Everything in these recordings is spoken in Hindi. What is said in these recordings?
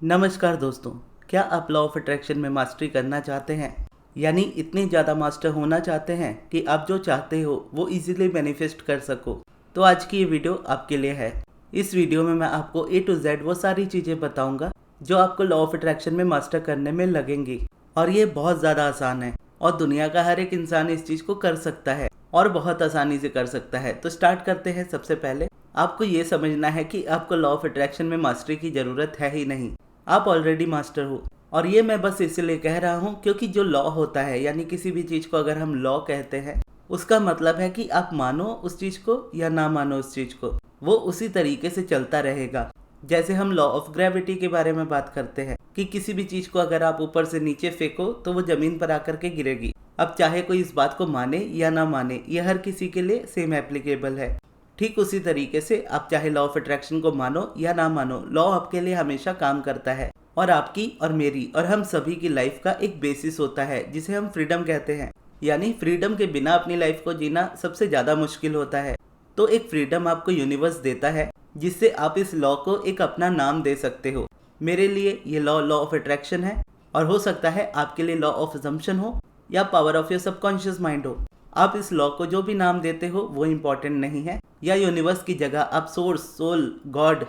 नमस्कार दोस्तों, क्या आप लॉ ऑफ अट्रैक्शन में मास्टरी करना चाहते हैं? यानी इतने ज़्यादा मास्टर होना चाहते हैं कि आप जो चाहते हो वो इजीली मैनिफेस्ट कर सको। तो आज की ये वीडियो आपके लिए है। इस वीडियो में मैं आपको A to Z वो सारी चीज़ें बताऊंगा जो आपको लॉ ऑफ अट्रैक्शन में मास्टर करने में लगेंगी। और ये बहुत ज़्यादा आसान है और दुनिया का हर एक इंसान इस चीज़ को कर सकता है और बहुत आसानी से कर सकता है। तो स्टार्ट करते हैं। सबसे पहले आपको ये समझना है कि आपको लॉ ऑफ अट्रैक्शन में मास्टरी की ज़रूरत है ही नहीं। आप ऑलरेडी मास्टर हो। और ये मैं बस इसलिए कह रहा हूँ क्योंकि जो लॉ होता है, यानी किसी भी चीज़ को अगर हम लॉ कहते हैं, उसका मतलब है कि आप मानो उस चीज़ को या ना मानो उस चीज़ को, वो उसी तरीके से चलता रहेगा। जैसे हम लॉ ऑफ ग्रेविटी के बारे में बात करते हैं कि किसी भी चीज़ को अगर आप ऊपर से नीचे फेंको तो वो ज़मीन पर आकर के गिरेगी। अब चाहे कोई इस बात को माने या ना माने, ये हर किसी के लिए सेम एप्लीकेबल है। ठीक उसी तरीके से आप चाहे लॉ ऑफ अट्रैक्शन को मानो या ना मानो, लॉ आपके लिए हमेशा काम करता है और आपकी और मेरी और हम सभी की लाइफ का एक बेसिस होता है जिसे हम फ्रीडम कहते हैं। यानी फ्रीडम के बिना अपनी लाइफ को जीना सबसे ज़्यादा मुश्किल होता है। तो एक फ्रीडम आपको यूनिवर्स देता है जिससे आप इस लॉ को एक अपना नाम दे सकते हो। मेरे लिए ये लॉ ऑफ अट्रैक्शन है और हो सकता है आपके लिए लॉ ऑफ असम्पशन हो या power of your subconscious mind हो। आप इस लॉ को जो भी नाम देते हो वो इम्पोर्टेंट नहीं है, या यूनिवर्स की जगह आप source, soul, God,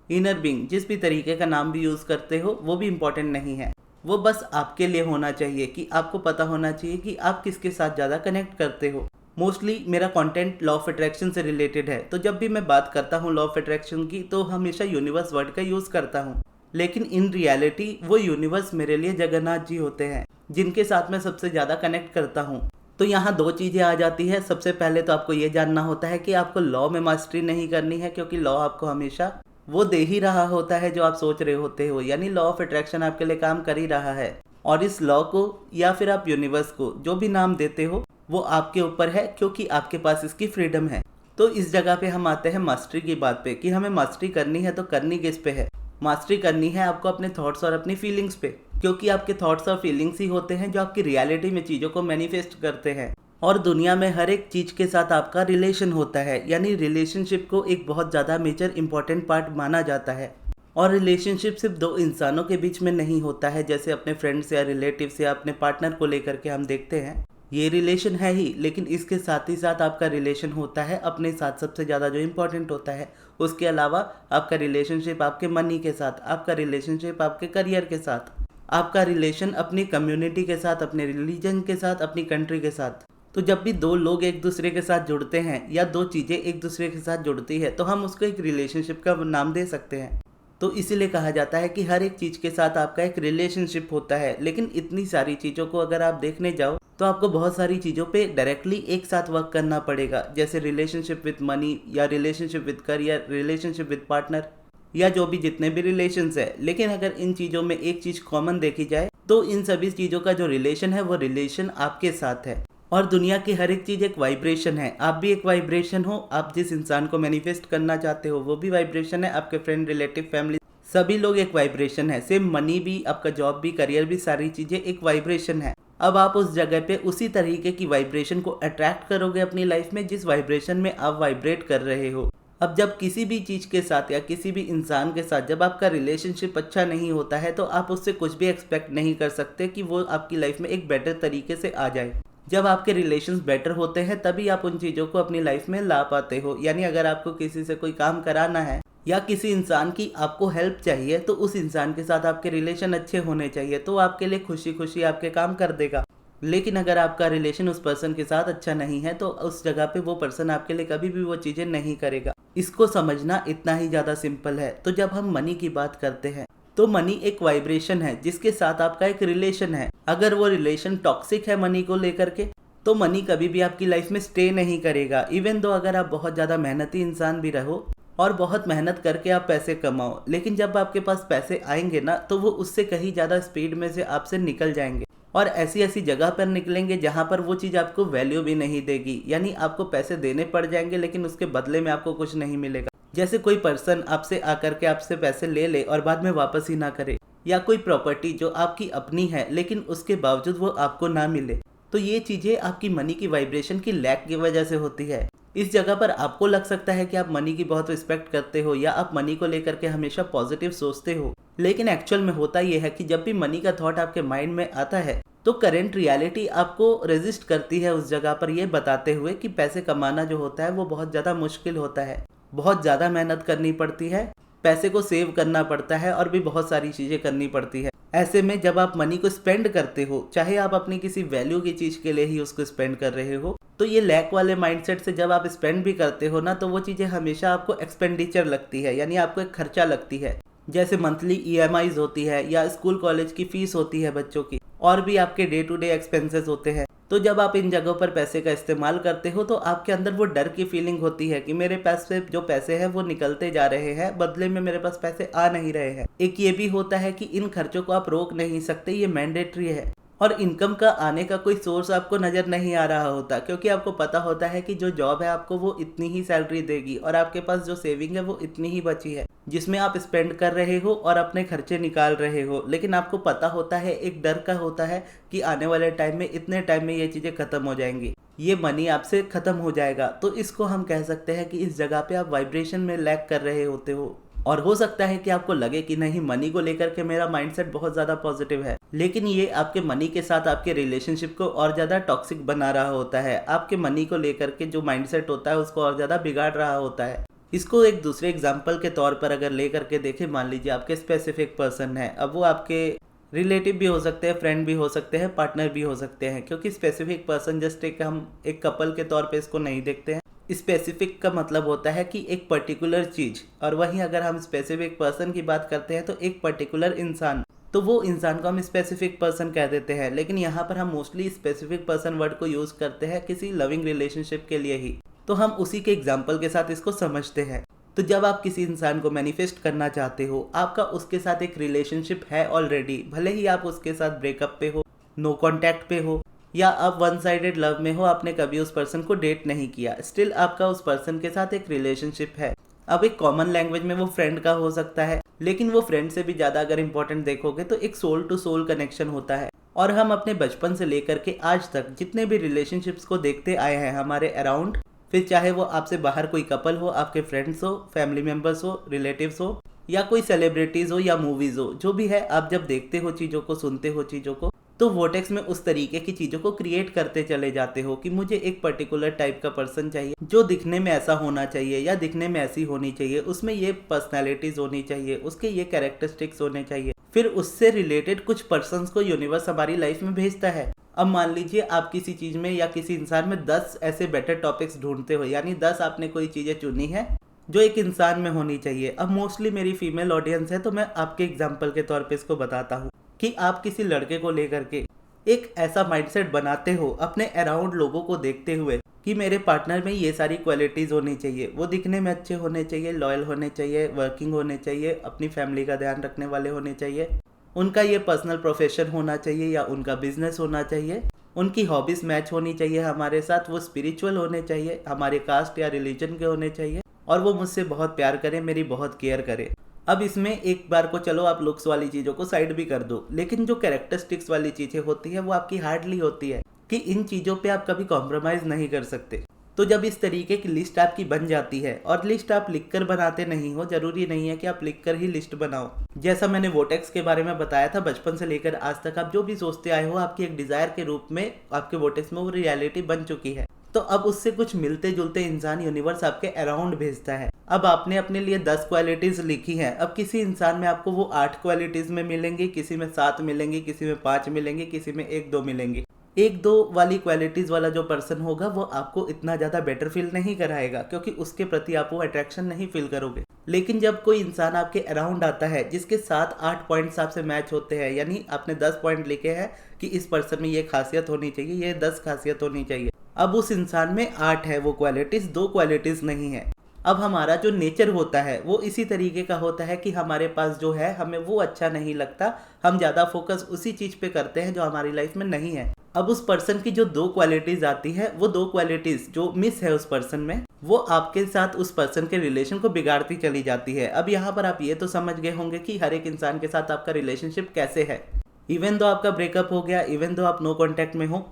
inner being, जिस भी तरीके का नाम भी यूज़ करते हो वो भी इम्पोर्टेंट नहीं है। वो बस आपके लिए होना चाहिए कि आपको पता होना चाहिए कि आप किसके साथ ज़्यादा कनेक्ट करते हो। मोस्टली मेरा कंटेंट लॉ ऑफ अट्रैक्शन से रिलेटेड है, तो जब भी मैं बात करता हूँ लॉ ऑफ अट्रैक्शन की तो हमेशा यूनिवर्स वर्ड का यूज़ करता हूँ। लेकिन इन रियलिटी वो यूनिवर्स मेरे लिए जगन्नाथ जी होते हैं जिनके साथ मैं सबसे ज़्यादा कनेक्ट करता हूँ। तो यहाँ दो चीज़ें आ जाती है। सबसे पहले तो आपको ये जानना होता है कि आपको लॉ में मास्टरी नहीं करनी है, क्योंकि लॉ आपको हमेशा वो दे ही रहा होता है जो आप सोच रहे होते हो। यानी लॉ ऑफ अट्रैक्शन आपके लिए काम कर ही रहा है और इस लॉ को या फिर आप यूनिवर्स को जो भी नाम देते हो वो आपके ऊपर है, क्योंकि आपके पास इसकी फ्रीडम है। तो इस जगह पे हम आते हैं मास्टरी की बात पे कि हमें मास्टरी करनी है। तो करनी किस पे है? मास्टरी करनी है आपको अपने थॉट्स और अपनी फीलिंग्स पे, क्योंकि आपके थॉट्स और फीलिंग्स ही होते हैं जो आपकी रियलिटी में चीज़ों को मैनिफेस्ट करते हैं। और दुनिया में हर एक चीज़ के साथ आपका रिलेशन होता है, यानी रिलेशनशिप को एक बहुत ज़्यादा मेजर इंपॉर्टेंट पार्ट माना जाता है। और रिलेशनशिप सिर्फ दो इंसानों के बीच में नहीं होता है, जैसे अपने फ्रेंड्स या रिलेटिव या अपने पार्टनर को लेकर के हम देखते हैं, ये रिलेशन है ही, लेकिन इसके साथ ही साथ आपका रिलेशन होता है अपने साथ, सबसे ज़्यादा जो इम्पोर्टेंट होता है। उसके अलावा आपका रिलेशनशिप आपके मनी के साथ, आपका रिलेशनशिप आपके करियर के साथ, आपका रिलेशन अपनी कम्युनिटी के साथ, अपने रिलीजन के साथ, अपनी कंट्री के साथ। तो जब भी दो लोग एक दूसरे के साथ जुड़ते हैं या दो चीज़ें एक दूसरे के साथ जुड़ती है तो हम उसको एक रिलेशनशिप का नाम दे सकते हैं। तो इसीलिए कहा जाता है कि हर एक चीज़ के साथ आपका एक रिलेशनशिप होता है। लेकिन इतनी सारी चीज़ों को अगर आप देखने जाओ तो आपको बहुत सारी चीज़ों पे डायरेक्टली एक साथ वर्क करना पड़ेगा, जैसे रिलेशनशिप विद मनी या relationship with career, relationship with partner या जो भी जितने भी रिलेशंस है। लेकिन अगर इन चीज़ों में एक चीज़ कॉमन देखी जाए तो इन सभी चीज़ों का जो रिलेशन है वो रिलेशन आपके साथ है। और दुनिया की हर एक चीज़ एक वाइब्रेशन है। आप भी एक वाइब्रेशन हो। आप जिस इंसान को मैनिफेस्ट करना चाहते हो वो भी वाइब्रेशन है। आपके फ्रेंड, रिलेटिव, फैमिली, सभी लोग एक वाइब्रेशन है। सेम मनी भी, आपका जॉब भी, करियर भी, सारी चीज़ें एक वाइब्रेशन है। अब आप उस जगह पे उसी तरीके की वाइब्रेशन को अट्रैक्ट करोगे अपनी लाइफ में जिस वाइब्रेशन में आप वाइब्रेट कर रहे हो। अब जब किसी भी चीज़ के साथ या किसी भी इंसान के साथ जब आपका रिलेशनशिप अच्छा नहीं होता है तो आप उससे कुछ भी एक्सपेक्ट नहीं कर सकते कि वो आपकी लाइफ में एक बेटर तरीके से आ जाए। जब आपके रिलेशंस बेटर होते हैं तभी आप उन चीज़ों को अपनी लाइफ में ला पाते हो। यानी अगर आपको किसी से कोई काम कराना है या किसी इंसान की आपको हेल्प चाहिए तो उस इंसान के साथ आपके रिलेशन अच्छे होने चाहिए, तो आपके लिए खुशी खुशी आपके काम कर देगा। लेकिन अगर आपका रिलेशन उस पर्सन के साथ अच्छा नहीं है तो उस जगह पे वो पर्सन आपके लिए कभी भी वो चीज़ें नहीं करेगा। इसको समझना इतना ही ज़्यादा सिंपल है। तो जब हम मनी की बात करते हैं तो मनी एक वाइब्रेशन है जिसके साथ आपका एक रिलेशन है। अगर वो रिलेशन टॉक्सिक है मनी को लेकर के तो मनी कभी भी आपकी लाइफ में स्टे नहीं करेगा। इवन दो अगर आप बहुत ज़्यादा मेहनती इंसान भी रहो और बहुत मेहनत करके आप पैसे कमाओ, लेकिन जब आपके पास पैसे आएंगे ना तो वो उससे कहीं ज़्यादा स्पीड में से आपसे निकल जाएंगे और ऐसी ऐसी जगह पर निकलेंगे जहाँ पर वो चीज़ आपको वैल्यू भी नहीं देगी। यानी आपको पैसे देने पड़ जाएंगे लेकिन उसके बदले में आपको कुछ नहीं मिलेगा। जैसे कोई पर्सन आपसे आकर के आपसे पैसे ले ले और बाद में वापस ही ना करे, या कोई प्रॉपर्टी जो आपकी अपनी है लेकिन उसके बावजूद वो आपको ना मिले, तो ये चीज़ें आपकी मनी की वाइब्रेशन की लैक की वजह से होती है। इस जगह पर आपको लग सकता है कि आप मनी की बहुत रिस्पेक्ट करते हो या आप मनी को लेकर के हमेशा पॉजिटिव सोचते हो, लेकिन एक्चुअल में होता यह है कि जब भी मनी का थॉट आपके माइंड में आता है तो करंट रियलिटी आपको रेजिस्ट करती है उस जगह पर, यह बताते हुए कि पैसे कमाना जो होता है वो बहुत ज़्यादा मुश्किल होता है, बहुत ज़्यादा मेहनत करनी पड़ती है, पैसे को सेव करना पड़ता है और भी बहुत सारी चीज़ें करनी पड़ती है। ऐसे में जब आप मनी को स्पेंड करते हो, चाहे आप अपनी किसी वैल्यू की चीज़ के लिए ही उसको स्पेंड कर रहे हो, तो ये लैक वाले माइंडसेट से जब आप स्पेंड भी करते हो ना, तो वो चीज़ें हमेशा आपको एक्सपेंडिचर लगती है, यानी आपको एक खर्चा लगती है। जैसे मंथली EMIs होती है या स्कूल कॉलेज की फीस होती है बच्चों की, और भी आपके डे टू डे एक्सपेंसेस होते हैं। तो जब आप इन जगहों पर पैसे का इस्तेमाल करते हो तो आपके अंदर वो डर की फीलिंग होती है कि मेरे पास से जो पैसे हैं वो निकलते जा रहे हैं, बदले में मेरे पास पैसे आ नहीं रहे हैं। एक ये भी होता है कि इन खर्चों को आप रोक नहीं सकते, ये मैंडेटरी है, और इनकम का आने का कोई सोर्स आपको नज़र नहीं आ रहा होता, क्योंकि आपको पता होता है कि जो जॉब है आपको वो इतनी ही सैलरी देगी और आपके पास जो सेविंग है वो इतनी ही बची है जिसमें आप स्पेंड कर रहे हो और अपने खर्चे निकाल रहे हो। लेकिन आपको पता होता है, एक डर का होता है कि आने वाले टाइम में, इतने टाइम में ये चीज़ें खत्म हो जाएंगी, ये मनी आपसे खत्म हो जाएगा। तो इसको हम कह सकते हैं कि इस जगह पे आप वाइब्रेशन में लैग कर रहे होते हो। और हो सकता है कि आपको लगे कि नहीं, मनी को लेकर के मेरा माइंडसेट बहुत ज़्यादा पॉजिटिव है, लेकिन ये आपके मनी के साथ आपके रिलेशनशिप को और ज़्यादा टॉक्सिक बना रहा होता है। आपके मनी को लेकर के जो माइंडसेट होता है उसको और ज़्यादा बिगाड़ रहा होता है। इसको एक दूसरे एग्जाम्पल के तौर पर अगर लेकर के देखें, मान लीजिए आपके स्पेसिफिक पर्सन है, अब वो आपके रिलेटिव भी हो सकते हैं, फ्रेंड भी हो सकते हैं, पार्टनर भी हो सकते हैं, क्योंकि स्पेसिफिक पर्सन जस्ट हम एक कपल के तौर पे इसको नहीं देखते हैं। स्पेसिफिक का मतलब होता है कि एक पर्टिकुलर चीज़, और वहीं अगर हम स्पेसिफिक पर्सन की बात करते हैं तो एक पर्टिकुलर इंसान, तो वो इंसान को हम स्पेसिफिक पर्सन कह देते हैं। लेकिन यहाँ पर हम मोस्टली स्पेसिफिक पर्सन वर्ड को यूज़ करते हैं किसी लविंग रिलेशनशिप के लिए ही, तो हम उसी के एग्जाम्पल के साथ इसको समझते हैं। तो जब आप किसी इंसान को मैनिफेस्ट करना चाहते हो, आपका उसके साथ एक रिलेशनशिप है ऑलरेडी, भले ही आप उसके साथ ब्रेकअप पे हो, नो कॉन्टैक्ट पे हो, या आप वन साइडेड लव में हो, आपने कभी उस पर्सन को डेट नहीं किया, स्टिल आपका उस पर्सन के साथ एक रिलेशनशिप है। अब एक कॉमन लैंग्वेज में वो फ्रेंड का हो सकता है, लेकिन वो फ्रेंड से भी ज़्यादा अगर इंपॉर्टेंट देखोगे तो एक सोल टू सोल कनेक्शन होता है। और हम अपने बचपन से लेकर के आज तक जितने भी रिलेशनशिप्स को देखते आए हैं हमारे अराउंड, फिर चाहे वो आपसे बाहर कोई कपल हो, आपके फ्रेंड्स हो, फैमिली मेम्बर्स हो, रिलेटिव्स हो, या कोई सेलिब्रिटीज़ हो या मूवीज़ हो, जो भी है, आप जब देखते हो चीज़ों को, सुनते हो चीज़ों को, तो वोटेक्स में उस तरीके की चीज़ों को क्रिएट करते चले जाते हो कि मुझे एक पर्टिकुलर टाइप का पर्सन चाहिए जो दिखने में ऐसा होना चाहिए या दिखने में ऐसी होनी चाहिए, उसमें ये पर्सनैलिटीज़ होनी चाहिए, उसके ये कैरेक्टरिस्टिक्स होने चाहिए। फिर उससे रिलेटेड कुछ पर्सन्स को यूनिवर्स हमारी लाइफ में भेजता है। अब मान लीजिए आप किसी चीज़ में या किसी इंसान में 10 ऐसे बेटर टॉपिक्स ढूंढते हो, यानी 10 आपने कोई चीज़ें चुनी है जो एक इंसान में होनी चाहिए। अब मोस्टली मेरी फीमेल ऑडियंस है तो मैं आपके एग्जाम्पल के तौर पे इसको बताता हूँ कि आप किसी लड़के को लेकर के एक ऐसा माइंडसेट बनाते हो अपने अराउंड लोगों को देखते हुए कि मेरे पार्टनर में ये सारी क्वालिटीज़ होनी चाहिए, वो दिखने में अच्छे होने चाहिए, लॉयल होने चाहिए, वर्किंग होने चाहिए, अपनी फैमिली का ध्यान रखने वाले होने चाहिए, उनका ये पर्सनल प्रोफेशन होना चाहिए या उनका बिजनेस होना चाहिए, उनकी हॉबीज़ मैच होनी चाहिए हमारे साथ, वो स्पिरिचुअल होने चाहिए, हमारे कास्ट या रिलीजन के होने चाहिए, और वो मुझसे बहुत प्यार करे, मेरी बहुत केयर करे। अब इसमें एक बार को चलो आप लुक्स वाली चीज़ों को साइड भी कर दो, लेकिन जो कैरेक्टरिस्टिक्स वाली चीज़ें होती है वो आपकी हार्डली होती है कि इन चीज़ों पे आप कभी कॉम्प्रोमाइज़ नहीं कर सकते। तो जब इस तरीके की लिस्ट आपकी बन जाती है, और लिस्ट आप लिखकर बनाते नहीं हो, जरूरी नहीं है कि आप लिखकर ही लिस्ट बनाओ। जैसा मैंने वोटेक्स के बारे में बताया था, बचपन से लेकर आज तक आप जो भी सोचते आए हो, आपकी एक डिज़ायर के रूप में आपके वोटेक्स में वो रियलिटी बन चुकी है। तो अब उससे कुछ मिलते जुलते इंसान यूनिवर्स आपके अराउंड भेजता है। अब आपने अपने लिए 10 क्वालिटीज़ लिखी हैं, अब किसी इंसान में आपको वो 8 क्वालिटीज़ में मिलेंगी, किसी में 7 मिलेंगी, किसी में 5 मिलेंगी, किसी में 1-2 मिलेंगी। 1-2 वाली क्वालिटीज़ वाला जो पर्सन होगा वो आपको इतना ज़्यादा बेटर फील नहीं कराएगा, क्योंकि उसके प्रति आप वो अट्रैक्शन नहीं फील करोगे। लेकिन जब कोई इंसान आपके अराउंड आता है जिसके 7-8 पॉइंट्स आपसे मैच होते हैं, यानी आपने 10 पॉइंट लिखे हैं कि इस पर्सन में ये खासियत होनी चाहिए, ये 10 खासियत होनी चाहिए, अब उस इंसान में 8 है वो क्वालिटीज़, 2 क्वालिटीज़ नहीं है। अब हमारा जो नेचर होता है वो इसी तरीके का होता है कि हमारे पास जो है हमें वो अच्छा नहीं लगता, हम ज़्यादा फोकस उसी चीज़ पे करते हैं जो हमारी लाइफ में नहीं है। अब उस पर्सन की जो 2 क्वालिटीज़ आती है, वो 2 क्वालिटीज़ जो मिस है उस पर्सन में, वो आपके साथ उस पर्सन के रिलेशन को बिगाड़ती चली जाती है। अब यहाँ पर आप ये तो समझ गए होंगे कि हर एक इंसान के साथ आपका रिलेशनशिप कैसे है। इवन दो आपका ब्रेकअप हो गया, इवन दो आप नो कॉन्टैक्ट में हो,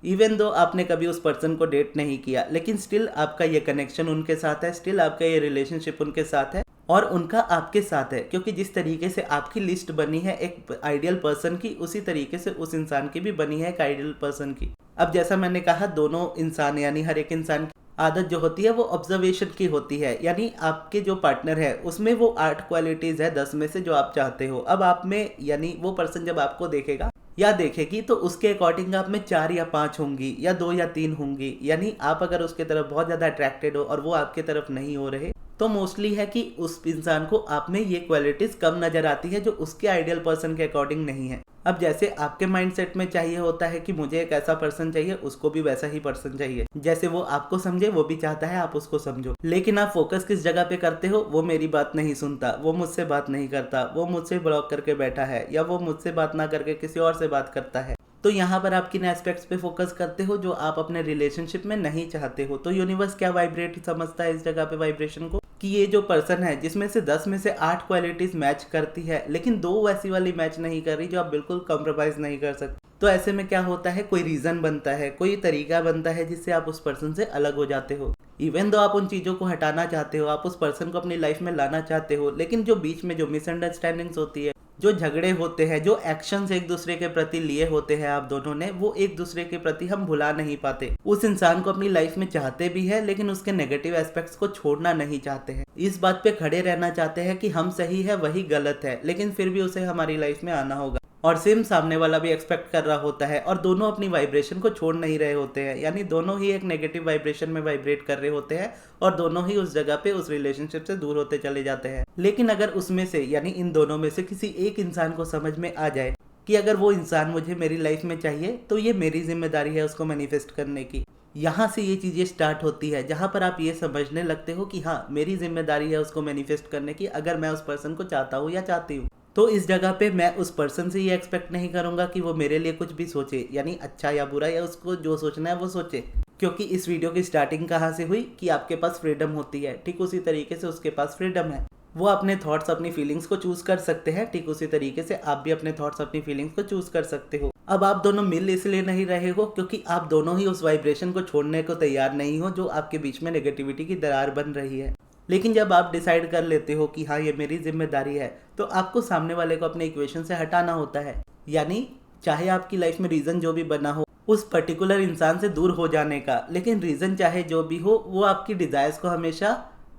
इवन दो आपने कभी उस पर्सन को डेट नहीं किया, लेकिन स्टिल आपका ये कनेक्शन उनके साथ है, स्टिल आपका ये रिलेशनशिप उनके साथ है और उनका आपके साथ है, क्योंकि जिस तरीके से आपकी लिस्ट बनी है एक आइडियल पर्सन की, उसी तरीके से उस इंसान की भी बनी है एक आइडियल पर्सन की। अब जैसा मैंने कहा, दोनों इंसान यानी हर एक इंसान की आदत जो होती है वो ऑब्जर्वेशन की होती है, यानी आपके जो पार्टनर है उसमें वो 8 क्वालिटीज है 10 में से जो आप चाहते हो। अब आप में यानी वो पर्सन जब आपको देखेगा या देखेगी तो उसके अकॉर्डिंग आप में 4 या 5 होंगी या 2 या 3 होंगी। यानी आप अगर उसके तरफ बहुत ज़्यादा अट्रैक्टेड हो और वो आपके तरफ नहीं हो रहे, तो मोस्टली है कि उस इंसान को आप में ये क्वालिटीज कम नजर आती है जो उसके आइडियल पर्सन के अकॉर्डिंग नहीं है। अब जैसे आपके माइंडसेट में चाहिए होता है कि मुझे एक ऐसा पर्सन चाहिए, उसको भी वैसा ही पर्सन चाहिए, जैसे वो आपको समझे वो भी चाहता है आप उसको समझो। लेकिन आप फोकस किस जगह पे करते हो, वो मेरी बात नहीं सुनता, वो मुझसे बात नहीं करता, वो मुझसे ब्लॉक करके बैठा है, या वो मुझसे बात ना करके किसी और से बात करता है। तो यहाँ पर आप किन एस्पेक्ट्स पे फोकस करते हो जो आप अपने रिलेशनशिप में नहीं चाहते हो। तो यूनिवर्स क्या वाइब्रेट समझता है इस जगह पे वाइब्रेशन को, कि ये जो पर्सन है जिसमें से 10 में से 8 क्वालिटीज मैच करती है, लेकिन 2 वैसी वाली मैच नहीं कर रही जो आप बिल्कुल कॉम्प्रोमाइज नहीं कर सकते। तो ऐसे में क्या होता है, कोई रीजन बनता है, कोई तरीका बनता है जिससे आप उस पर्सन से अलग हो जाते हो। इवन दो आप उन चीज़ों को हटाना चाहते हो, आप उस पर्सन को अपनी लाइफ में लाना चाहते हो, लेकिन जो बीच में जो मिसअंडरस्टैंडिंग्स होती है, जो झगड़े होते हैं, जो एक्शंस एक दूसरे के प्रति लिए होते हैं आप दोनों ने, वो एक दूसरे के प्रति हम भुला नहीं पाते। उस इंसान को अपनी लाइफ में चाहते भी है, लेकिन उसके नेगेटिव एस्पेक्ट्स को छोड़ना नहीं चाहते हैं। इस बात पे खड़े रहना चाहते हैं कि हम सही है वही गलत है, लेकिन फिर भी उसे हमारी लाइफ में आना होगा। और सेम सामने वाला भी एक्सपेक्ट कर रहा होता है, और दोनों अपनी वाइब्रेशन को छोड़ नहीं रहे होते हैं, यानी दोनों ही एक नेगेटिव वाइब्रेशन में वाइब्रेट कर रहे होते हैं और दोनों ही उस जगह पे उस रिलेशनशिप से दूर होते चले जाते हैं। लेकिन अगर उसमें से यानी इन दोनों में से किसी एक इंसान को समझ में आ जाए कि अगर वो इंसान मुझे मेरी लाइफ में चाहिए तो ये मेरी जिम्मेदारी है उसको मैनिफेस्ट करने की, यहाँ से ये चीज़ें स्टार्ट होती है जहाँ पर आप ये समझने लगते हो कि हाँ मेरी जिम्मेदारी है उसको मैनिफेस्ट करने की, अगर मैं उस पर्सन को चाहता हूँ या चाहती हूँ। तो इस जगह पे मैं उस पर्सन से ये एक्सपेक्ट नहीं करूंगा कि वो मेरे लिए कुछ भी सोचे, यानी अच्छा या बुरा, या उसको जो सोचना है वो सोचे। क्योंकि इस वीडियो की स्टार्टिंग कहाँ से हुई कि आपके पास फ्रीडम होती है, ठीक उसी तरीके से उसके पास फ्रीडम है। वो अपने थॉट्स अपनी फीलिंग्स को चूज कर सकते हैं, ठीक उसी तरीके से आप भी अपने थॉट्स अपनी फीलिंग्स को चूज कर सकते हो। अब आप दोनों मिल इसलिए नहीं रहे हो क्योंकि आप दोनों ही उस वाइब्रेशन को छोड़ने को तैयार नहीं हो जो आपके बीच में नेगेटिविटी की दरार बन रही है। लेकिन जब आप डिसाइड कर लेते हो कि हाँ ये मेरी जिम्मेदारी है, तो आपको सामने वाले को अपने इक्वेशन से हटाना होता है। यानी चाहे आपकी लाइफ में रीज़न जो भी बना हो उस पर्टिकुलर इंसान से दूर हो जाने का, लेकिन रीज़न चाहे जो भी हो वो आपकी डिज़ायर्स को हमेशा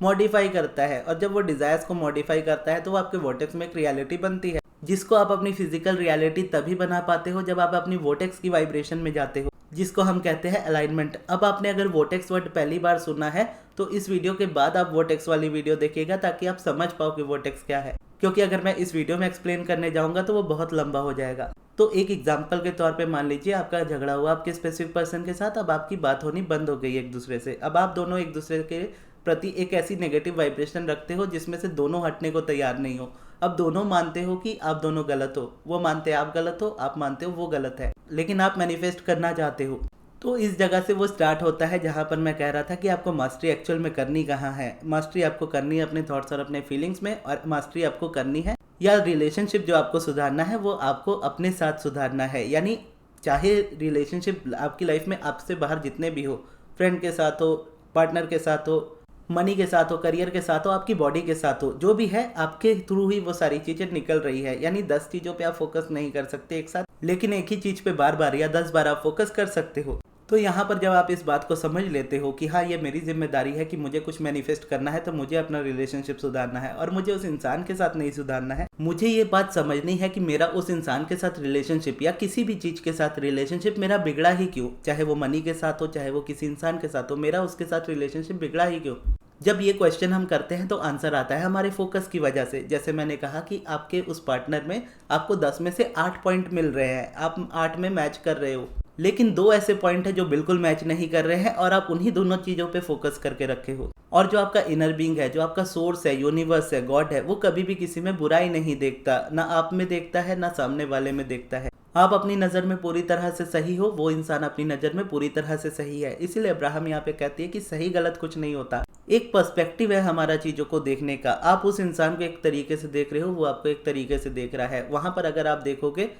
मॉडिफाई करता है, और जब वो डिज़ायर्स को मॉडिफाई करता है तो वो आपके वोटेक्स में एक रियलिटी बनती है, जिसको आप अपनी फिजिकल रियलिटी तभी बना पाते हो जब आप अपनी वोटेक्स की वाइब्रेशन में जाते हो, जिसको हम कहते हैं अलाइनमेंट। अब आपने अगर वोटेक्स वर्ड पहली बार सुना है तो इस वीडियो के बाद आप वोटेक्स वाली वीडियो देखिएगा ताकि आप समझ पाओ कि वोटेक्स क्या है, क्योंकि अगर मैं इस वीडियो में एक्सप्लेन करने जाऊंगा तो वो बहुत लंबा हो जाएगा। तो एक एग्जाम्पल के तौर पे मान लीजिए आपका झगड़ा हुआ आपके स्पेसिफिक पर्सन के साथ, अब आपकी बात होनी बंद हो गई एक दूसरे से। अब आप दोनों एक दूसरे के प्रति एक ऐसी नेगेटिव वाइब्रेशन रखते हो जिसमें से दोनों हटने को तैयार नहीं हो। अब दोनों मानते हो कि आप दोनों गलत हो, वो मानते हैं आप गलत हो, आप मानते हो वो गलत है, लेकिन आप मैनिफेस्ट करना चाहते हो। तो इस जगह से वो स्टार्ट होता है जहाँ पर मैं कह रहा था कि आपको मास्टरी एक्चुअल में करनी कहाँ है। मास्टरी आपको करनी है अपने थॉट्स और अपने फीलिंग्स में, और मास्टरी आपको करनी है या रिलेशनशिप जो आपको सुधारना है वो आपको अपने साथ सुधारना है। यानी चाहे रिलेशनशिप आपकी लाइफ में आपसे बाहर जितने भी हो, फ्रेंड के साथ हो, पार्टनर के साथ हो, मनी के साथ हो, करियर के साथ हो, आपकी बॉडी के साथ हो, जो भी है आपके थ्रू ही वो सारी चीज़ें निकल रही है। यानी 10 चीज़ों पे आप फोकस नहीं कर सकते एक साथ, लेकिन एक ही चीज़ पे बार बार या 10 बार आप फोकस कर सकते हो। तो यहाँ पर जब आप इस बात को समझ लेते हो कि हाँ ये मेरी जिम्मेदारी है कि मुझे कुछ मैनिफेस्ट करना है, तो मुझे अपना रिलेशनशिप सुधारना है और मुझे उस इंसान के साथ नहीं सुधारना है। मुझे ये बात समझनी है कि मेरा उस इंसान के साथ रिलेशनशिप या किसी भी चीज़ के साथ रिलेशनशिप मेरा बिगड़ा ही क्यों, चाहे वो मनी के साथ हो, चाहे वो किसी इंसान के साथ हो, मेरा उसके साथ रिलेशनशिप बिगड़ा ही क्यों। जब ये क्वेश्चन हम करते हैं तो आंसर आता है हमारे फोकस की वजह से। जैसे मैंने कहा कि आपके उस पार्टनर में आपको 10 में से 8 पॉइंट मिल रहे हैं, आप 8 में मैच कर रहे हो, लेकिन 2 ऐसे पॉइंट है जो बिल्कुल मैच नहीं कर रहे हैं और आप उन्हीं दोनों चीज़ों पे फोकस करके रखे हो। और जो आपका इनर बीइंग है, जो आपका सोर्स है, यूनिवर्स है, गॉड है, वो कभी भी किसी में बुराई नहीं देखता, ना आप में देखता है ना सामने वाले में देखता है। आप अपनी नज़र में पूरी तरह से सही हो, वो इंसान अपनी नज़र में पूरी तरह से सही है। इसीलिए अब्राहम यहाँ पे कहती है कि सही गलत कुछ नहीं होता, एक पर्सपेक्टिव है हमारा चीज़ों को देखने का। आप उस इंसान को एक तरीके से देख रहे हो, वो आपको एक तरीके से देख रहा है। वहाँ पर अगर आप देखोगे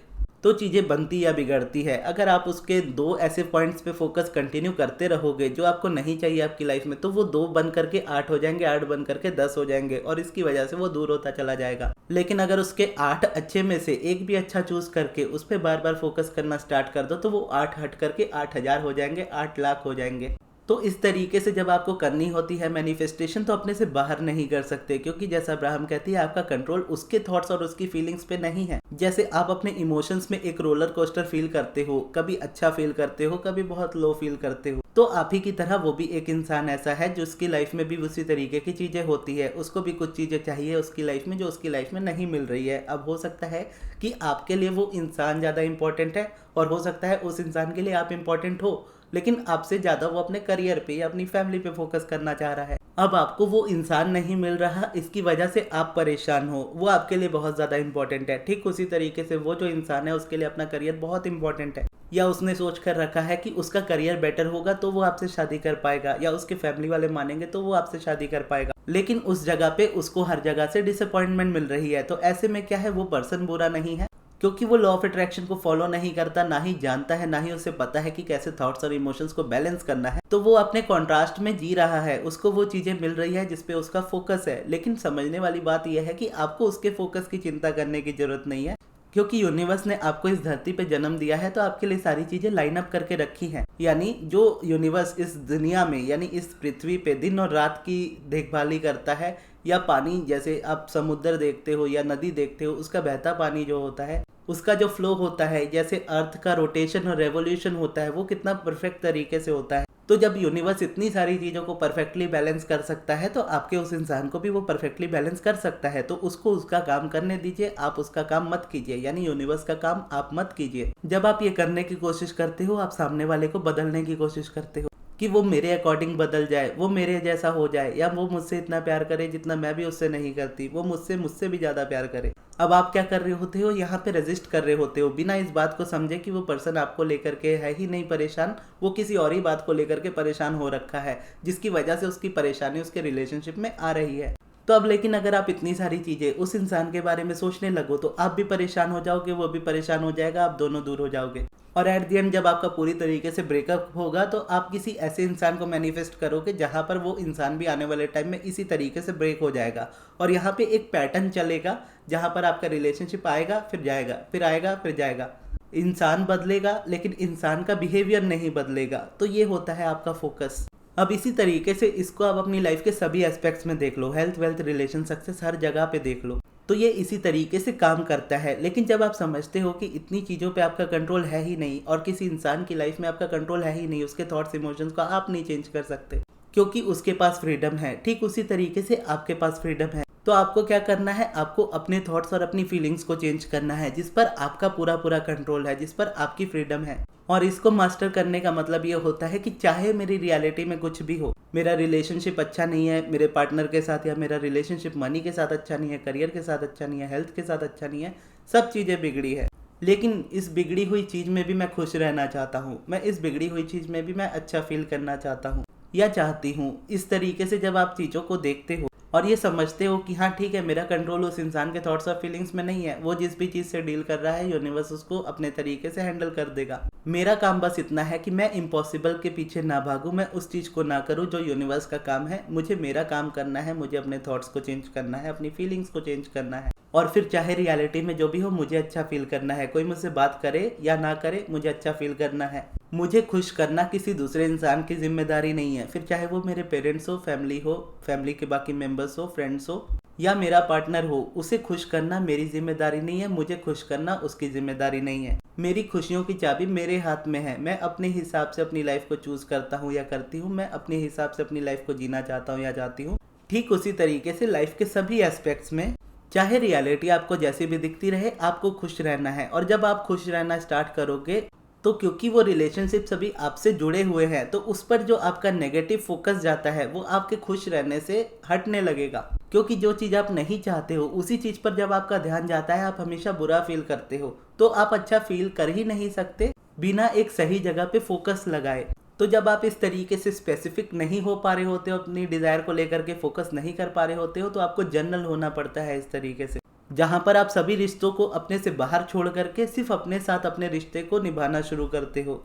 तो चीज़ें बनती या बिगड़ती है। अगर आप उसके 2 ऐसे पॉइंट्स पे फोकस कंटिन्यू करते रहोगे जो आपको नहीं चाहिए आपकी लाइफ में, तो वो 2 बन करके 8 हो जाएंगे, 8 बन करके 10 हो जाएंगे और इसकी वजह से वो दूर होता चला जाएगा। लेकिन अगर उसके 8 अच्छे में से एक भी अच्छा चूज करके उस पर बार बार फोकस करना स्टार्ट कर दो, तो वो 8 हट करके 8000 हो जाएंगे, 8 लाख हो जाएंगे। तो इस तरीके से जब आपको करनी होती है मैनिफेस्टेशन, तो अपने से बाहर नहीं कर सकते, क्योंकि जैसा अब्राहम कहती है, आपका कंट्रोल उसके थॉट्स और उसकी फीलिंग्स पे नहीं है। जैसे आप अपने इमोशंस में एक रोलर कोस्टर फील करते हो, कभी अच्छा फील करते हो, कभी बहुत लो फील करते हो, तो आप ही की तरह वो भी एक इंसान ऐसा है जो उसकी लाइफ में भी उसी तरीके की चीजें होती है। उसको भी कुछ चीजें चाहिए उसकी लाइफ में जो उसकी लाइफ में नहीं मिल रही है। अब हो सकता है कि आपके लिए वो इंसान ज्यादा इंपॉर्टेंट है और हो सकता है उस इंसान के लिए आप इंपॉर्टेंट हो, लेकिन आपसे ज्यादा वो अपने करियर पे या अपनी फैमिली पे फोकस करना चाह रहा है। अब आपको वो इंसान नहीं मिल रहा, इसकी वजह से आप परेशान हो। वो आपके लिए बहुत ज्यादा इंपॉर्टेंट है। ठीक उसी तरीके से वो जो इंसान है उसके लिए अपना करियर बहुत इंपॉर्टेंट है, या उसने सोच कर रखा है कि उसका करियर बेटर होगा तो वो आपसे शादी कर पाएगा, या उसके फैमिली वाले मानेंगे तो वो आपसे शादी कर पाएगा। लेकिन उस जगह पे उसको हर जगह से डिसअपॉइंटमेंट मिल रही है। तो ऐसे में क्या है, वो पर्सन बुरा नहीं है, क्योंकि वो लॉ ऑफ अट्रैक्शन को फॉलो नहीं करता, ना ही जानता है, ना ही उसे पता है कि कैसे थॉट्स और इमोशंस को बैलेंस करना है। तो वो अपने कॉन्ट्रास्ट में जी रहा है, उसको वो चीजें मिल रही है जिसपे उसका फोकस है। लेकिन समझने वाली बात यह है कि आपको उसके फोकस की चिंता करने की जरूरत नहीं है, क्योंकि यूनिवर्स ने आपको इस धरती पे जन्म दिया है तो आपके लिए सारी चीजें लाइन अप करके रखी हैं। यानी जो यूनिवर्स इस दुनिया में, यानी इस पृथ्वी पे दिन और रात की देखभाली करता है, या पानी, जैसे आप समुद्र देखते हो या नदी देखते हो, उसका बहता पानी जो होता है, उसका जो फ्लो होता है, जैसे अर्थ का रोटेशन और रेवोल्यूशन होता है, वो कितना परफेक्ट तरीके से होता है। तो जब यूनिवर्स इतनी सारी चीज़ों को परफेक्टली बैलेंस कर सकता है, तो आपके उस इंसान को भी वो परफेक्टली बैलेंस कर सकता है। तो उसको उसका काम करने दीजिए, आप उसका काम मत कीजिए, यानी यूनिवर्स का काम आप मत कीजिए। जब आप ये करने की कोशिश करते हो, आप सामने वाले को बदलने की कोशिश करते हो कि वो मेरे अकॉर्डिंग बदल जाए, वो मेरे जैसा हो जाए, या वो मुझसे इतना प्यार करे जितना मैं भी उससे नहीं करती, वो मुझसे भी ज़्यादा प्यार करे। अब आप क्या कर रहे होते हो, यहाँ पे रेजिस्ट कर रहे होते हो, बिना इस बात को समझे कि वो पर्सन आपको लेकर के है ही नहीं परेशान, वो किसी और ही बात को लेकर के परेशान हो रखा है, जिसकी वजह से उसकी परेशानी उसके रिलेशनशिप में आ रही है। तो अब लेकिन अगर आप इतनी सारी चीज़ें उस इंसान के बारे में सोचने लगो, तो आप भी परेशान हो जाओगे, वो भी परेशान हो जाएगा, आप दोनों दूर हो जाओगे। और एट द एंड जब आपका पूरी तरीके से ब्रेकअप होगा, तो आप किसी ऐसे इंसान को मैनिफेस्ट करोगे जहां पर वो इंसान भी आने वाले टाइम में इसी तरीके से ब्रेक हो जाएगा। और यहाँ पे एक पैटर्न चलेगा जहां पर आपका रिलेशनशिप आएगा फिर जाएगा, फिर आएगा फिर जाएगा। इंसान बदलेगा लेकिन इंसान का बिहेवियर नहीं बदलेगा। तो ये होता है आपका फोकस। अब इसी तरीके से इसको आप अपनी लाइफ के सभी एस्पेक्ट्स में देख लो, हेल्थ, वेल्थ, रिलेशन, सक्सेस, हर जगह पे देख लो। तो ये इसी तरीके से काम करता है। लेकिन जब आप समझते हो कि इतनी चीज़ों पे आपका कंट्रोल है ही नहीं, और किसी इंसान की लाइफ में आपका कंट्रोल है ही नहीं, उसके थॉट्स इमोशंस को आप नहीं चेंज कर सकते, क्योंकि उसके पास फ्रीडम है, ठीक उसी तरीके से आपके पास फ्रीडम है। तो आपको क्या करना है, आपको अपने थॉट्स और अपनी फीलिंग्स को चेंज करना है, जिस पर आपका पूरा पूरा कंट्रोल है, जिस पर आपकी फ्रीडम है। और इसको मास्टर करने का मतलब ये होता है कि चाहे मेरी रियलिटी में कुछ भी हो, मेरा रिलेशनशिप अच्छा नहीं है मेरे पार्टनर के साथ, या मेरा रिलेशनशिप मनी के साथ अच्छा नहीं है, करियर के साथ अच्छा नहीं है, हेल्थ के साथ अच्छा नहीं है, सब चीज़ें बिगड़ी है, लेकिन इस बिगड़ी हुई चीज़ में भी मैं खुश रहना चाहता हूँ, मैं इस बिगड़ी हुई चीज़ में भी मैं अच्छा फील करना चाहता हूँ या चाहती हूँ। इस तरीके से जब आप चीज़ों को देखते हो और ये समझते हो कि हाँ ठीक है, मेरा कंट्रोल उस इंसान के थॉट्स और फीलिंग्स में नहीं है, वो जिस भी चीज़ से डील कर रहा है यूनिवर्स उसको अपने तरीके से हैंडल कर देगा। मेरा काम बस इतना है कि मैं इम्पॉसिबल के पीछे ना भागूं, मैं उस चीज़ को ना करूं जो यूनिवर्स का काम है। मुझे मेरा काम करना है, मुझे अपने थॉट्स को चेंज करना है, अपनी फीलिंग्स को चेंज करना है, और फिर चाहे रियलिटी में जो भी हो मुझे अच्छा फील करना है। कोई मुझसे बात करे या ना करे, मुझे अच्छा फील करना है। मुझे खुश करना किसी दूसरे इंसान की जिम्मेदारी नहीं है, फिर चाहे वो मेरे पेरेंट्स हो, फैमिली के बाकी मेंबर्स हो, फ्रेंड्स हो, या मेरा पार्टनर हो। उसे खुश करना मेरी जिम्मेदारी नहीं है, मुझे खुश करना उसकी जिम्मेदारी नहीं है। मेरी खुशियों की चाबी मेरे हाथ में है। मैं अपने हिसाब से अपनी लाइफ को चूज करता हूँ या करती हूँ, मैं अपने हिसाब से अपनी लाइफ को जीना चाहता हूँ या चाहती हूँ। ठीक उसी तरीके से लाइफ के सभी एस्पेक्ट्स में, चाहे रियलिटी आपको जैसी भी दिखती रहे, आपको खुश रहना है। और जब आप खुश रहना स्टार्ट करोगे, तो क्योंकि वो रिलेशनशिप सभी आपसे जुड़े हुए हैं, तो उस पर जो आपका नेगेटिव फोकस जाता है वो आपके खुश रहने से हटने लगेगा। क्योंकि जो चीज़ आप नहीं चाहते हो उसी चीज़ पर जब आपका ध्यान जाता है, आप हमेशा बुरा फील करते हो, तो आप अच्छा फील कर ही नहीं सकते बिना एक सही जगह पे फोकस लगाए। तो जब आप इस तरीके से स्पेसिफिक नहीं हो पा रहे होते हो, अपनी डिज़ायर को लेकर के फोकस नहीं कर पा रहे होते हो, तो आपको जनरल होना पड़ता है इस तरीके से। जहाँ पर आप सभी रिश्तों को अपने से बाहर छोड़ करके सिर्फ अपने साथ अपने रिश्ते को निभाना शुरू करते हो।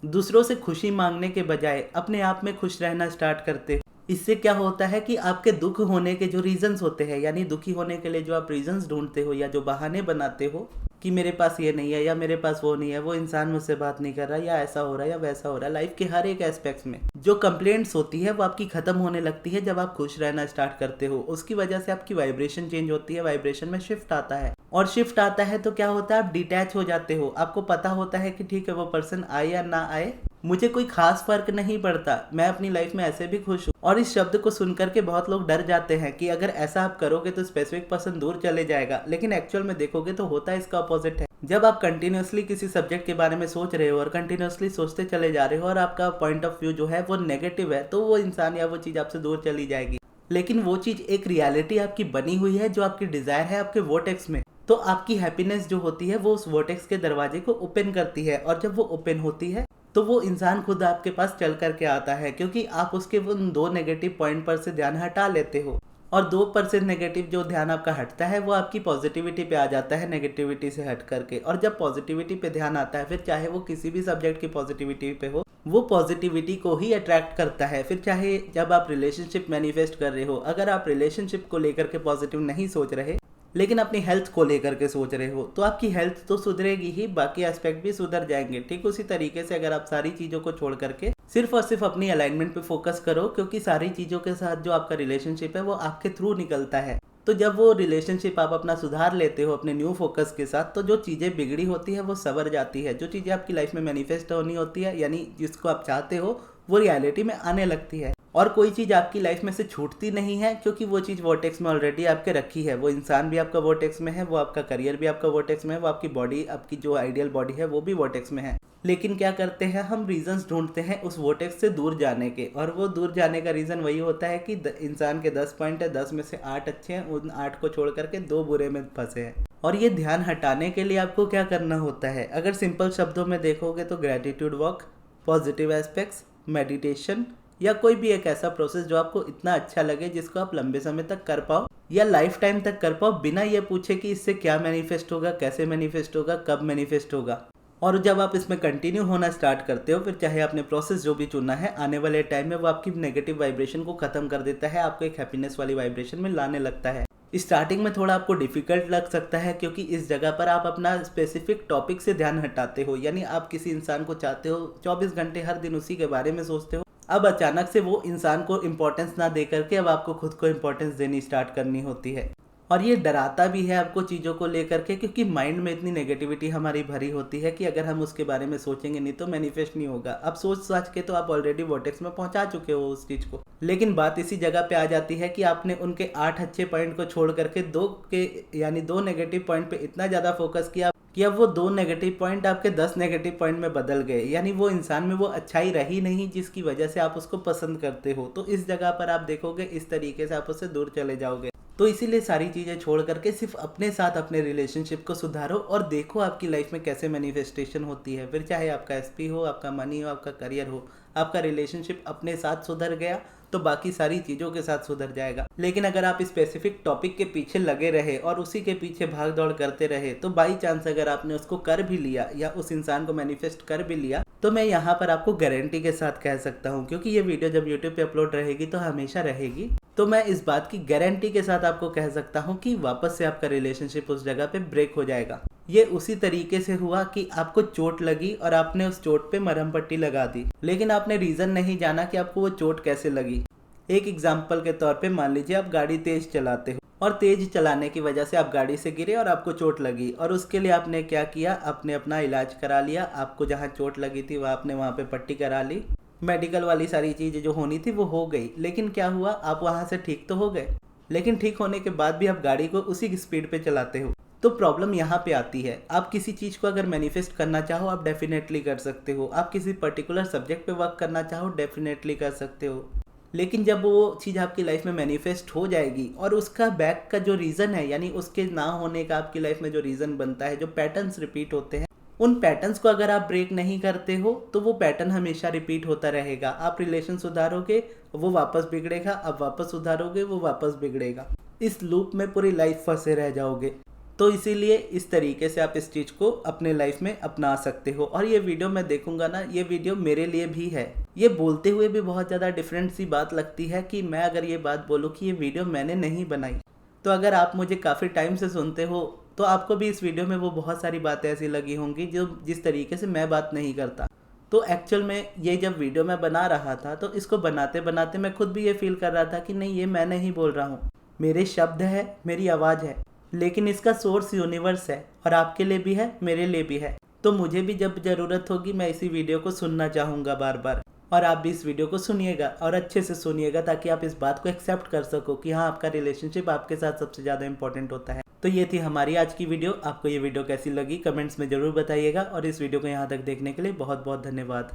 दूसरों से खुशी मांगने के बजाय अपने आप में खुश रहना स्टार्ट करते हो। इससे क्या होता है कि आपके दुख होने के जो रीजंस होते हैं, यानी दुखी होने के लिए जो आप रीजंस ढूंढते हो या जो बहाने बनाते हो कि मेरे पास ये नहीं है या मेरे पास वो नहीं है, वो इंसान मुझसे बात नहीं कर रहा या ऐसा हो रहा है या वैसा हो रहा है, लाइफ के हर एक एस्पेक्ट्स में जो कंप्लेंट्स होती है वो आपकी खत्म होने लगती है जब आप खुश रहना स्टार्ट करते हो। उसकी वजह से आपकी वाइब्रेशन चेंज होती है, वाइब्रेशन में शिफ्ट आता है, और शिफ्ट आता है तो क्या होता है, आप डिटैच हो जाते हो। आपको पता होता है कि ठीक है, वो पर्सन आए या ना आए मुझे कोई खास फर्क नहीं पड़ता, मैं अपनी लाइफ में ऐसे भी खुश हूँ। और इस शब्द को सुनकर के बहुत लोग डर जाते हैं कि अगर ऐसा आप करोगे तो स्पेसिफिक पर्सन दूर चले जाएगा, लेकिन एक्चुअल में देखोगे तो होता है इसका अपोजिट है। जब आप कंटिन्यूअसली किसी सब्जेक्ट के बारे में सोच रहे हो और कंटिन्यूअसली सोचते चले जा रहे हो और आपका पॉइंट ऑफ व्यू जो है वो नेगेटिव है, तो वो इंसान या वो चीज़ आपसे दूर चली जाएगी। लेकिन वो चीज़ एक रियलिटी आपकी बनी हुई है जो आपकी डिज़ायर है आपके वोटेक्स में, तो आपकी हैप्पीनेस जो होती है वो उस वोटेक्स के दरवाजे को ओपन करती है, और जब वो ओपन होती है तो वो इंसान खुद आपके पास चल करके आता है, क्योंकि आप उसके वो 2 नेगेटिव पॉइंट पर से ध्यान हटा लेते हो, और 2% नेगेटिव जो ध्यान आपका हटता है वो आपकी पॉजिटिविटी पे आ जाता है, नेगेटिविटी से हट करके। और जब पॉजिटिविटी पे ध्यान आता है, फिर चाहे वो किसी भी सब्जेक्ट की पॉजिटिविटी पे हो, वो पॉजिटिविटी को ही अट्रैक्ट करता है। फिर चाहे जब आप रिलेशनशिप मैनिफेस्ट कर रहे हो, अगर आप रिलेशनशिप को लेकर के पॉजिटिव नहीं सोच रहे लेकिन अपनी हेल्थ को लेकर के सोच रहे हो, तो आपकी हेल्थ तो सुधरेगी ही, बाकी एस्पेक्ट भी सुधर जाएंगे। ठीक उसी तरीके से अगर आप सारी चीज़ों को छोड़ करके सिर्फ और सिर्फ अपनी अलाइनमेंट पे फोकस करो, क्योंकि सारी चीज़ों के साथ जो आपका रिलेशनशिप है वो आपके थ्रू निकलता है, तो जब वो रिलेशनशिप आप अपना सुधार लेते हो अपने न्यू फोकस के साथ, तो जो चीज़ें बिगड़ी होती है वो सवर जाती है। जो चीज़ें आपकी लाइफ में मैनिफेस्ट होनी होती है, यानी जिसको आप चाहते हो, वो रियलिटी में आने लगती है। और कोई चीज़ आपकी लाइफ में से छूटती नहीं है, क्योंकि वो चीज़ वोटेक्स में ऑलरेडी आपके रखी है। वो इंसान भी आपका वोटेक्स में है, वो आपका करियर भी आपका वोटेक्स में है, वो आपकी बॉडी, आपकी जो आइडियल बॉडी है वो भी वोटेक्स में है। लेकिन क्या करते हैं, हम रीजंस ढूंढते हैं उस वोटेक्स से दूर जाने के, और वो दूर जाने का रीज़न वही होता है कि इंसान के 10 पॉइंट है, 10 में से 8 अच्छे हैं, उन 8 को छोड़ करके 2 बुरे में फंसे हैं। और ये ध्यान हटाने के लिए आपको क्या करना होता है, अगर सिंपल शब्दों में देखोगे तो gratitude walk, positive aspects, meditation, या कोई भी एक ऐसा प्रोसेस जो आपको इतना अच्छा लगे, जिसको आप लंबे समय तक कर पाओ या लाइफ टाइम तक कर पाओ, बिना ये पूछे कि इससे क्या मैनिफेस्ट होगा, कैसे मैनिफेस्ट होगा, कब मैनिफेस्ट होगा। और जब आप इसमें कंटिन्यू होना स्टार्ट करते हो, फिर चाहे आपने प्रोसेस जो भी चुना है, आने वाले टाइम में वो आपकी नेगेटिव वाइब्रेशन को खत्म कर देता है, आपको एक हैप्पीनेस वाली वाइब्रेशन में लाने लगता है। स्टार्टिंग में थोड़ा आपको डिफिकल्ट लग सकता है, क्योंकि इस जगह पर आप अपना स्पेसिफिक टॉपिक से ध्यान हटाते हो, यानी आप किसी इंसान को चाहते हो, 24 घंटे हर दिन उसी के बारे में सोचते हो। अब अचानक से वो इंसान को इम्पोर्टेंस ना दे करके अब आपको खुद को इम्पोर्टेंस देनी स्टार्ट करनी होती है, और ये डराता भी है आपको चीज़ों को लेकर के, क्योंकि माइंड में इतनी नेगेटिविटी हमारी भरी होती है कि अगर हम उसके बारे में सोचेंगे नहीं तो मैनिफेस्ट नहीं होगा। अब सोच साच के तो आप ऑलरेडी वोटेक्स में पहुंचा चुके हो उस चीज़ को, लेकिन बात इसी जगह पे आ जाती है कि आपने उनके 8 अच्छे पॉइंट को छोड़ करके 2 नेगेटिव पॉइंट पे इतना ज़्यादा फोकस किया कि अब वो 2 नेगेटिव पॉइंट आपके 10 नेगेटिव पॉइंट में बदल गए, यानी वो इंसान में वो अच्छाई रही नहीं जिसकी वजह से आप उसको पसंद करते हो। तो इस जगह पर आप देखोगे इस तरीके से आप उससे दूर चले जाओगे। तो इसीलिए सारी चीज़ें छोड़ करके सिर्फ अपने साथ अपने रिलेशनशिप को सुधारो और देखो आपकी लाइफ में कैसे मैनिफेस्टेशन होती है। फिर चाहे आपका एसपी हो, आपका मनी हो, आपका करियर हो, आपका रिलेशनशिप अपने साथ सुधर गया तो बाकी सारी चीज़ों के साथ सुधर जाएगा। लेकिन अगर आप स्पेसिफिक टॉपिक के पीछे लगे रहे और उसी के पीछे भाग दौड़ करते रहे, तो बाई चांस अगर आपने उसको कर भी लिया या उस इंसान को मैनिफेस्ट कर भी लिया, तो मैं यहाँ पर आपको गारंटी के साथ कह सकता हूँ, क्योंकि ये वीडियो जब यूट्यूब पे अपलोड रहेगी तो हमेशा रहेगी, तो मैं इस बात की गारंटी के साथ आपको कह सकता हूँ कि वापस से आपका रिलेशनशिप उस जगह पे ब्रेक हो जाएगा। ये उसी तरीके से हुआ कि आपको चोट लगी और आपने उस चोट पे मरहम पट्टी लगा दी, लेकिन आपने रीज़न नहीं जाना कि आपको वो चोट कैसे लगी। एक एग्जाम्पल के तौर पे मान लीजिए आप गाड़ी तेज चलाते हो और तेज चलाने की वजह से आप गाड़ी से गिरे और आपको चोट लगी, और उसके लिए आपने क्या किया, आपने अपना इलाज करा लिया। आपको जहाँ चोट लगी थी आपने वहाँ पे पट्टी करा ली, मेडिकल वाली सारी चीज़ें जो होनी थी वो हो गई। लेकिन क्या हुआ, आप वहाँ से ठीक तो हो गए, लेकिन ठीक होने के बाद भी आप गाड़ी को उसी स्पीड पे चलाते हो। तो प्रॉब्लम यहाँ पे आती है, आप किसी चीज़ को अगर मैनिफेस्ट करना चाहो आप डेफिनेटली कर सकते हो, आप किसी पर्टिकुलर सब्जेक्ट पे वर्क करना चाहो डेफिनेटली कर सकते हो, लेकिन जब वो चीज़ आपकी लाइफ में मैनिफेस्ट हो जाएगी और उसका बैक का जो रीज़न है, यानी उसके ना होने का आपकी लाइफ में जो रीज़न बनता है, जो पैटर्न्स रिपीट होते हैं, उन पैटर्न्स को अगर आप ब्रेक नहीं करते हो तो वो पैटर्न हमेशा रिपीट होता रहेगा। आप रिलेशन सुधारोगे वो वापस बिगड़ेगा, आप वापस सुधारोगे वो वापस बिगड़ेगा। इस लूप में पूरी लाइफ फंसे रह जाओगे। तो इसीलिए इस तरीके से आप इस चीज़ को अपने लाइफ में अपना सकते हो। और ये वीडियो मैं देखूंगा ना, ये वीडियो मेरे लिए भी है। ये बोलते हुए भी बहुत ज़्यादा डिफरेंट सी बात लगती है कि मैं अगर ये बात बोलूँ कि ये वीडियो मैंने नहीं बनाई, तो अगर आप मुझे काफ़ी टाइम से सुनते हो तो आपको भी इस वीडियो में वो बहुत सारी बातें ऐसी लगी होंगी जो जिस तरीके से मैं बात नहीं करता। तो एक्चुअल में ये जब वीडियो मैं बना रहा था तो इसको बनाते बनाते मैं खुद भी ये फील कर रहा था कि नहीं, ये मैं नहीं बोल रहा हूँ, मेरे शब्द है, मेरी आवाज़ है, लेकिन इसका सोर्स यूनिवर्स है और आपके लिए भी है, मेरे लिए भी है। तो मुझे भी जब ज़रूरत होगी मैं इसी वीडियो को सुनना चाहूँगा बार बार, और आप भी इस वीडियो को सुनिएगा और अच्छे से सुनिएगा ताकि आप इस बात को एक्सेप्ट कर सको कि हाँ, आपका रिलेशनशिप आपके साथ सबसे ज़्यादा इंपॉर्टेंट होता है। तो ये थी हमारी आज की वीडियो। आपको ये वीडियो कैसी लगी कमेंट्स में ज़रूर बताइएगा, और इस वीडियो को यहाँ तक देखने के लिए बहुत बहुत धन्यवाद।